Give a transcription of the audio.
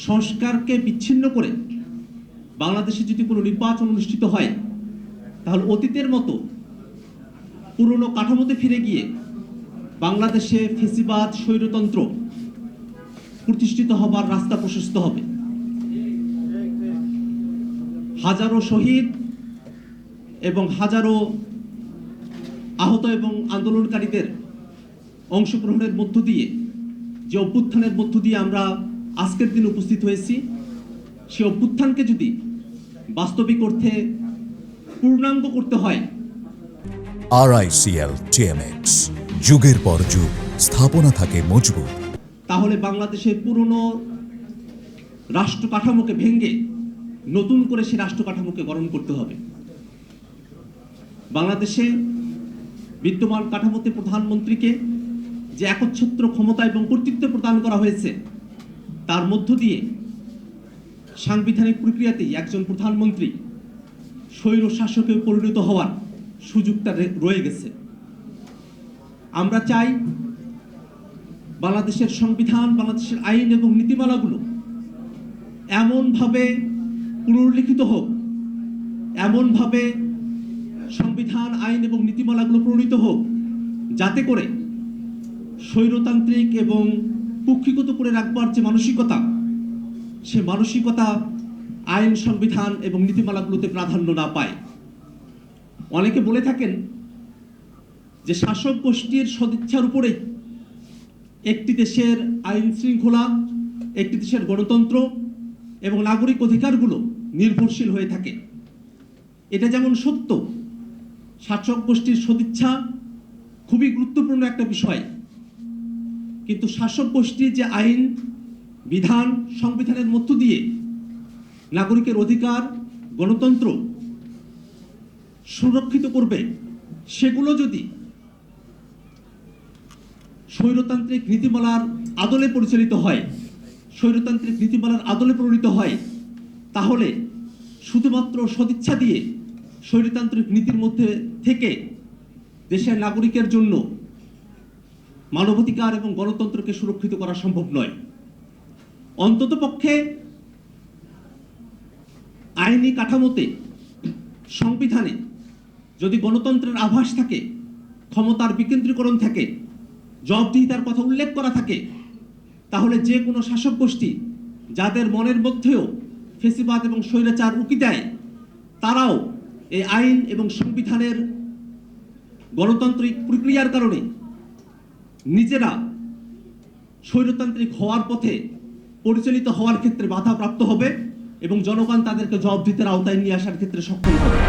সংস্কারকে বিচ্ছিন্ন করে বাংলাদেশে যদি কোনো নির্বাচন অনুষ্ঠিত হয়, তাহলে অতীতের মতো পুরনো কাঠামোতে ফিরে গিয়ে বাংলাদেশে ফ্যাসিবাদ স্বৈরতন্ত্র প্রতিষ্ঠিত হবার রাস্তা প্রশস্ত হবে। হাজারো শহীদ এবং হাজারো আহত এবং আন্দোলনকারীদের অংশগ্রহণের মধ্য দিয়ে, যে অভ্যুত্থানের মধ্য দিয়ে আমরা আজকের দিন উপস্থিত হয়েছি, সে অভ্যুত্থানকে যদি বাস্তবিক অর্থে পূর্ণাঙ্গ করতে হয়, RICL TMX যুগের পর যুগ স্থাপনা থাকে মজবুত, তাহলে বাংলাদেশের পুরনো রাষ্ট্র কাঠামোকে ভেঙে নতুন করে সে রাষ্ট্র কাঠামোকে গঠন করতে হবে। বাংলাদেশে বিদ্যমান কাঠামোতে প্রধানমন্ত্রীকে যে একচ্ছত্র ক্ষমতা এবং কর্তৃত্ব প্রদান করা হয়েছে, তার মধ্য দিয়ে সাংবিধানিক প্রক্রিয়াতেই একজন প্রধানমন্ত্রী স্বৈর শাসকে পরিণত হওয়ার সুযোগটা রয়ে গেছে। আমরা চাই বাংলাদেশের সংবিধান, বাংলাদেশের আইন এবং নীতিমালাগুলো এমনভাবে পুনর্লিখিত হোক, এমনভাবে সংবিধান, আইন এবং নীতিমালাগুলো প্রণীত হোক, যাতে করে স্বৈরতান্ত্রিক এবং কুক্ষিগত করে রাখবার যে মানসিকতা, সে মানসিকতা আইন, সংবিধান এবং নীতিমালাগুলোতে প্রাধান্য না পায়। অনেকে বলে থাকেন যে শাসক গোষ্ঠীর সদিচ্ছার উপরেই একটি দেশের আইন শৃঙ্খলা, একটি দেশের গণতন্ত্র এবং নাগরিক অধিকারগুলো নির্ভরশীল হয়ে থাকে। এটা যেমন সত্য, শাসক গোষ্ঠীর সদিচ্ছা খুবই গুরুত্বপূর্ণ একটা বিষয়, কিন্তু শাসক গোষ্ঠীর যে আইন, বিধান, সংবিধানের মধ্য দিয়ে নাগরিকের অধিকার, গণতন্ত্র সুরক্ষিত করবে, সেগুলো যদি স্বৈরতান্ত্রিক নীতিমালার আদলে পরিচালিত হয়, স্বৈরতান্ত্রিক নীতিমালার আদলে প্রণীত হয়, তাহলে শুধুমাত্র সদিচ্ছা দিয়ে স্বৈরতান্ত্রিক নীতির মধ্যে থেকে দেশের নাগরিকের জন্য মানবাধিকার এবং গণতন্ত্রকে সুরক্ষিত করা সম্ভব নয়। অন্ততপক্ষে আইনি কাঠামোতে, সংবিধানে যদি গণতন্ত্রের আভাস থাকে, ক্ষমতার বিকেন্দ্রীকরণ থাকে, জবাবদিহিতার কথা উল্লেখ করা থাকে, তাহলে যে কোনো শাসক গোষ্ঠী যাদের মনের মধ্যেও ফ্যাসিবাদ এবং স্বৈরাচার উকি দেয়, তারাও এই আইন এবং সংবিধানের গণতান্ত্রিক প্রক্রিয়ার কারণে নিজেরা স্বৈরতান্ত্রিক হওয়ার পথে পরিচালিত হওয়ার ক্ষেত্রে বাধাপ্রাপ্ত হবে এবং জনগণ তাদেরকে জবাবদিহিতার আওতায় নিয়ে আসার ক্ষেত্রে সক্ষম হবে।